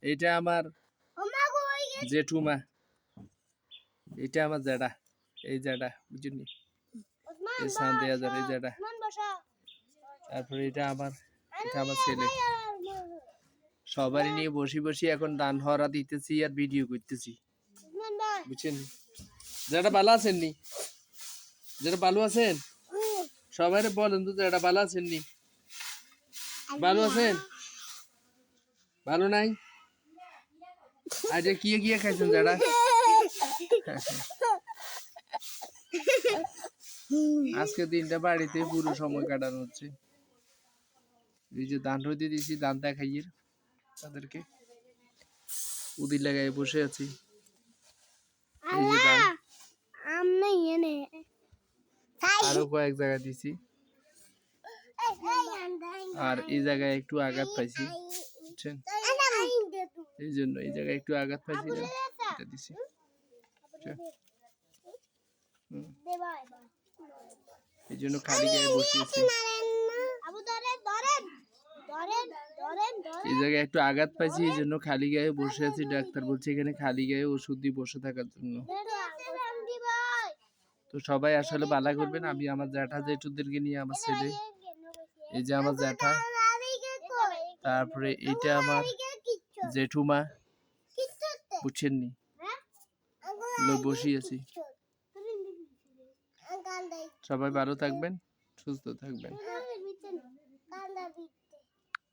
এইটা আমার জেঠুমা, এটা আমার জ্যাঠা, এই জ্যাঠা বুঝলি, এই সান্দে হাজার এই জ্যাঠা। তারপরে এটা আমার ছেলে। সবারই নিয়ে বসে বসে এখন দান হরা দিতেছি আর ভিডিও করতেছি, বুঝছেন? যেটা ভালো আছেন নি, যেটা ভালো আছেন সবাই বলেন তো, যেটা ভালো আছেন নি, ভালো আছেন, ভালো নাই? আজ কি খাইছেন যেটা? আজকে দিনটা বাড়িতে পুরো সময় কাটানো হচ্ছে। এই যে দান হইতে দিয়েছি, দান দেখাইয়ে তাদেরকে উদির লাগায় বসে আছি। এই যে দান আরো কয়েক জায়গায় দিছি, আর এই জায়গায় একটু আঘাত পাইছি, বুঝছেন? এই জন্য এই জায়গায় একটু আঘাত পাইছি, এটা দিছি। এই জন্য খালি গায়ে বসিয়েছি। এই জায়গায় একটু আঘাত পাইছি, এই জন্য খালি গায়ে বসে আছি। ডাক্তার বলছে এখানে খালি গায়ে ওষুধ দিয়ে বসে থাকার জন্য। তো সবাই আসলে বালা করবেন। আমি আমার জ্যাঠা জেঠুদেরকে নিয়ে, আমার ছেলে, এই যে আমার জ্যাঠা, তারপরে এটা আমার জেঠুমা, বুঝছেন নি, বসি আছি। সবাই ভালো থাকবেন, সুস্থ থাকবেন।